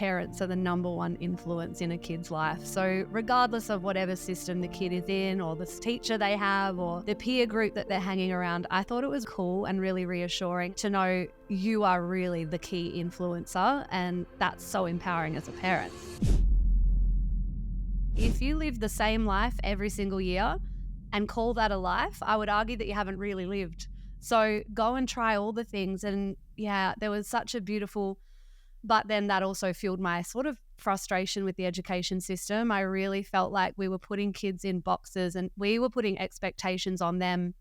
parents are the number one influence in a kid's life. So regardless of whatever system the kid is in or the teacher they have or the peer group that they're hanging around, I thought it was cool and really reassuring to know you are really the key influencer, and that's so empowering as a parent. If you live the same life every single year and call that a life, I would argue that you haven't really lived. So go and try all the things. And yeah, there was such a beautiful, but then that also fueled my sort of frustration with the education system. I really felt like we were putting kids in boxes and we were putting expectations on them,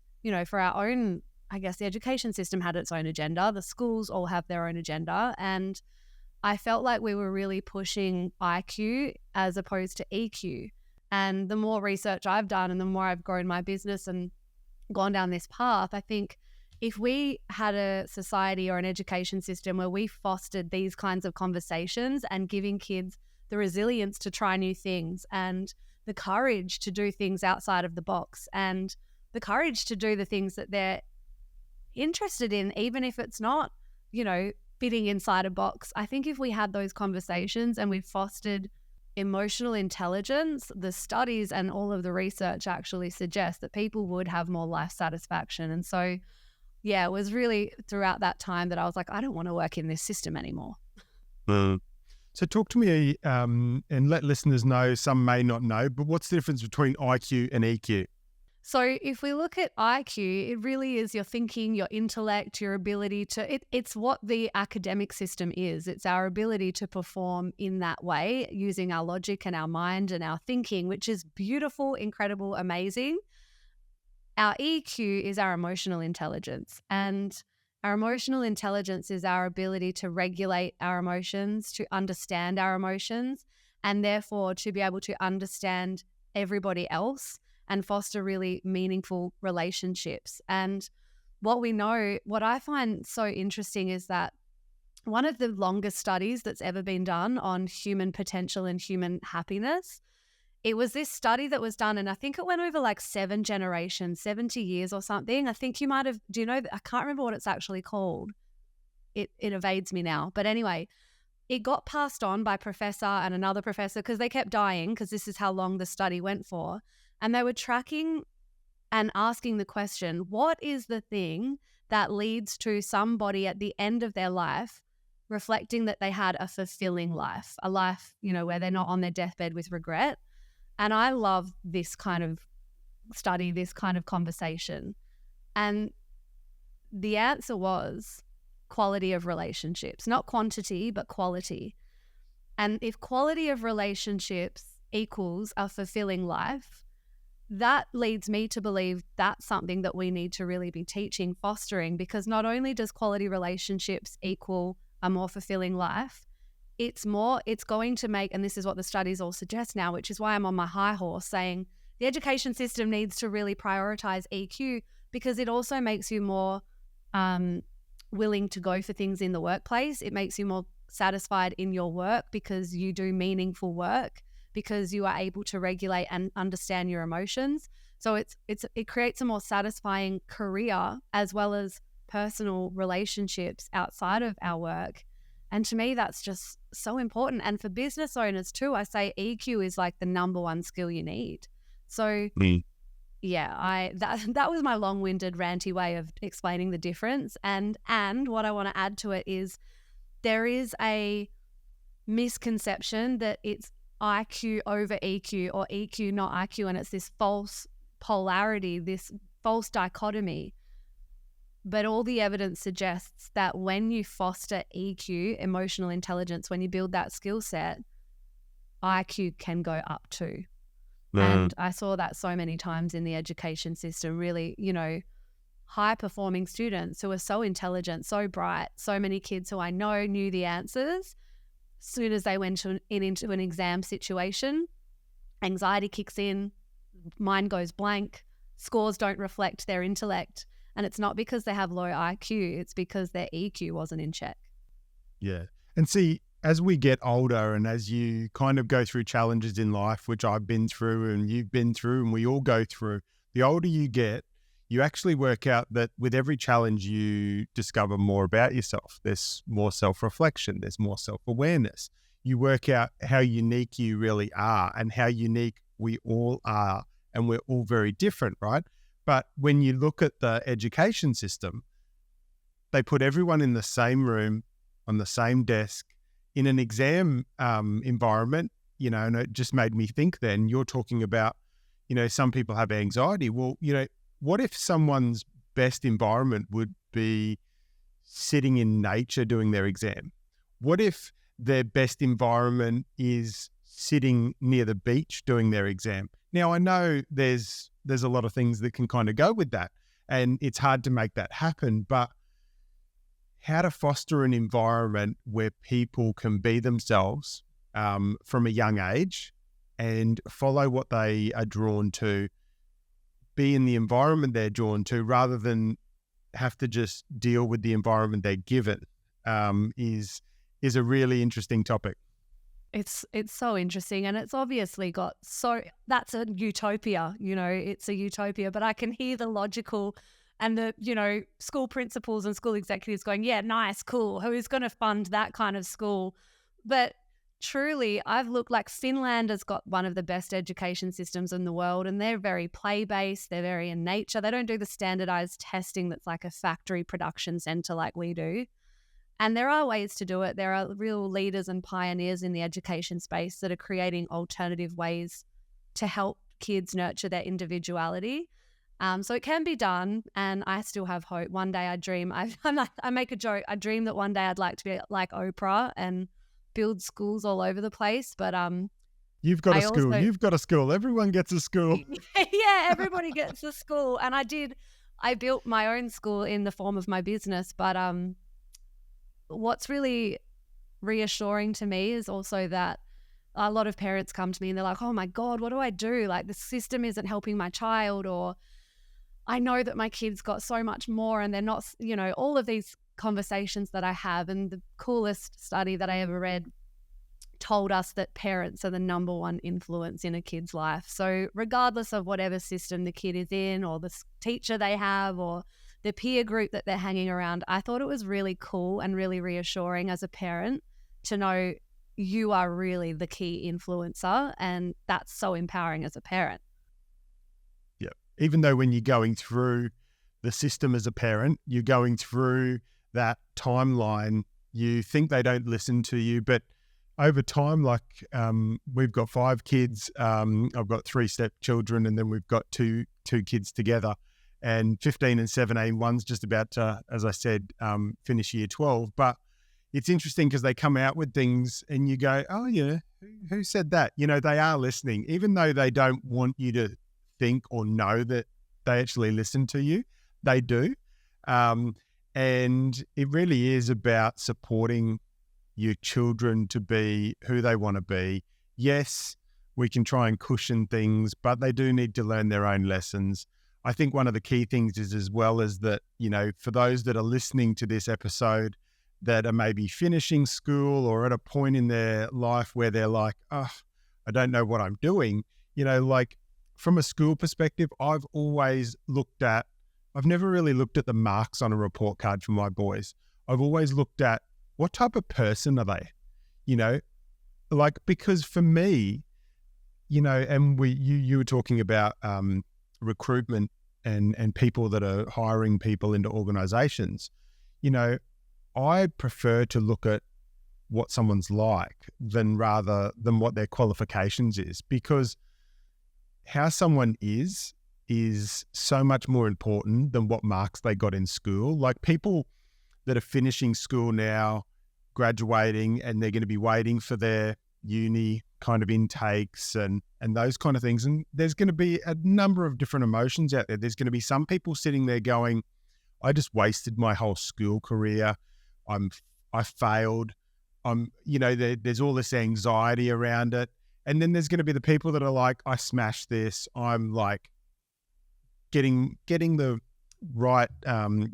for our own, I guess the education system had its own agenda. The schools all have their own agenda. And I felt like we were really pushing IQ as opposed to EQ. And the more research I've done and the more I've grown my business and gone down this path, I think if we had a society or an education system where we fostered these kinds of conversations and giving kids the resilience to try new things and the courage to do things outside of the box and the courage to do the things that they're interested in, even if it's not, fitting inside a box. I think if we had those conversations and we fostered emotional intelligence, the studies and all of the research actually suggest that people would have more life satisfaction. And so, yeah, it was really throughout that time that I was like, I don't want to work in this system anymore. So talk to me and let listeners know, some may not know, but what's the difference between IQ and EQ? So if we look at IQ, it really is your thinking, your intellect, your ability to, it's what the academic system is. It's our ability to perform in that way using our logic and our mind and our thinking, which is beautiful, incredible, amazing. Our EQ is our emotional intelligence, and our emotional intelligence is our ability to regulate our emotions, to understand our emotions, and therefore to be able to understand everybody else and foster really meaningful relationships. And what I find so interesting is that one of the longest studies that's ever been done on human potential and human happiness, it was this study that was done, and I think it went over like 7 generations, 70 years or something. I think you might have, I can't remember what it's actually called. It evades me now. But anyway, it got passed on by professor and another professor because they kept dying because this is how long the study went for. And they were tracking and asking the question, what is the thing that leads to somebody at the end of their life reflecting that they had a fulfilling life, a life, where they're not on their deathbed with regret? And I love this kind of study, this kind of conversation. And the answer was quality of relationships, not quantity, but quality. And if quality of relationships equals a fulfilling life, that leads me to believe that's something that we need to really be teaching, fostering, because not only does quality relationships equal a more fulfilling life, it's going to make, and this is what the studies all suggest now, which is why I'm on my high horse saying the education system needs to really prioritize EQ, because it also makes you more willing to go for things in the workplace. It makes you more satisfied in your work because you do meaningful work, because you are able to regulate and understand your emotions. So it creates a more satisfying career as well as personal relationships outside of our work. And to me, that's just so important. And for business owners too, I say EQ is like the number one skill you need. So yeah, that was my long-winded, ranty way of explaining the difference. And what I want to add to it is there is a misconception that it's IQ over EQ or EQ not IQ, and it's this false polarity, this false dichotomy. But all the evidence suggests that when you foster EQ, emotional intelligence, when you build that skill set, IQ can go up too. And I saw that so many times in the education system, really, high-performing students who are so intelligent, so bright, so many kids who I know knew the answers. As soon as they went into an exam situation, anxiety kicks in, mind goes blank, scores don't reflect their intellect. And it's not because they have low IQ, it's because their EQ wasn't in check. Yeah. And see, as we get older and as you kind of go through challenges in life, which I've been through and you've been through and we all go through, the older you get, you actually work out that with every challenge you discover more about yourself. There's more self-reflection, there's more self-awareness. you work out how unique you really are and how unique we all are, and we're all very different, right? But when you look at the education system, they put everyone in the same room, on the same desk, in an exam environment, and it just made me think then, you're talking about, some people have anxiety. Well, what if someone's best environment would be sitting in nature doing their exam? What if their best environment is sitting near the beach doing their exam? Now, I know there's a lot of things that can kind of go with that, and it's hard to make that happen, but how to foster an environment where people can be themselves from a young age and follow what they are drawn to, be in the environment they're drawn to, rather than have to just deal with the environment they're given, is a really interesting topic. It's so interesting, and it's obviously that's a utopia, it's a utopia, but I can hear the logical and the, school principals and school executives going, yeah, nice, cool. Who's going to fund that kind of school? But truly, I've looked, like Finland has got one of the best education systems in the world, and they're very play-based. They're very in nature. They don't do the standardized testing that's like a factory production center like we do. And there are ways to do it. There are real leaders and pioneers in the education space that are creating alternative ways to help kids nurture their individuality. So it can be done, and I still have hope. One day I dream, I make a joke, I dream that one day I'd like to be like Oprah and build schools all over the place. But you've got a school. You've got a school. Everyone gets a school. Yeah, everybody gets a school. And I built my own school in the form of my business. But what's really reassuring to me is also that a lot of parents come to me and they're like, oh my God, what do I do? Like, the system isn't helping my child, or I know that my kid's got so much more and they're not, all of these conversations that I have. And the coolest study that I ever read told us that parents are the number one influence in a kid's life. So regardless of whatever system the kid is in, or the teacher they have, or the peer group that they're hanging around, I thought it was really cool and really reassuring as a parent to know you are really the key influencer, and that's so empowering as a parent. Yeah. Even though when you're going through the system as a parent, you're going through that timeline, you think they don't listen to you, but over time, like we've got 5 kids, I've got 3 stepchildren, and then we've got two kids together, and 15 and 17, one's just about to, as I said, finish year 12, but it's interesting because they come out with things and you go, oh yeah, who said that? They are listening, even though they don't want you to think or know that they actually listen to you. They do. And it really is about supporting your children to be who they want to be. Yes, we can try and cushion things, but they do need to learn their own lessons. I think one of the key things is, as well as that, for those that are listening to this episode that are maybe finishing school or at a point in their life where they're like, oh, I don't know what I'm doing. Like from a school perspective, I've never really looked at the marks on a report card for my boys. I've always looked at what type of person are they, because for me, and you were talking about recruitment and people that are hiring people into organizations, I prefer to look at what someone's like rather than what their qualifications is, because how someone is so much more important than what marks they got in school. Like people that are finishing school now, graduating, and they're going to be waiting for their uni kind of intakes and those kind of things. And there's going to be a number of different emotions out there. There's going to be some people sitting there going, I just wasted my whole school career. I failed. There's all this anxiety around it. And then there's going to be the people that are like, I smashed this. I'm like getting the right, I'm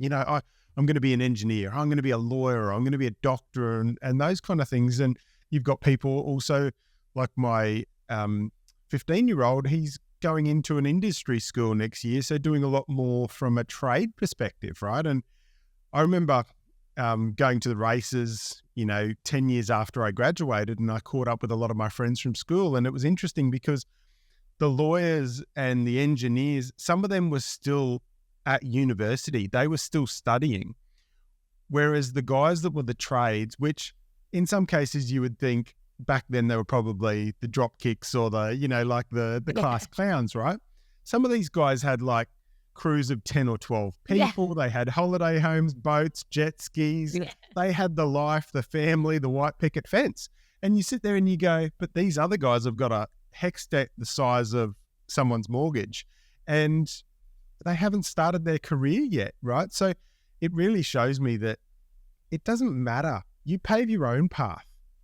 going to be an engineer. I'm going to be a lawyer. I'm going to be a doctor and those kind of things. And you've got people also like my 15-year-old, he's going into an industry school next year. So doing a lot more from a trade perspective, right? And I remember going to the races, 10 years after I graduated, and I caught up with a lot of my friends from school. And it was interesting because the lawyers and the engineers, some of them were still at university. They were still studying. Whereas the guys that were the trades, which in some cases you would think back then they were probably the drop kicks or the, like the class clowns, right? Some of these guys had like crews of 10 or 12 people. They had holiday homes, boats, jet skis. They had the life, the family, the white picket fence. And you sit there and you go, but these other guys have got a hex deck the size of someone's mortgage and they haven't started their career yet, right? So it really shows me that it doesn't matter. You pave your own path.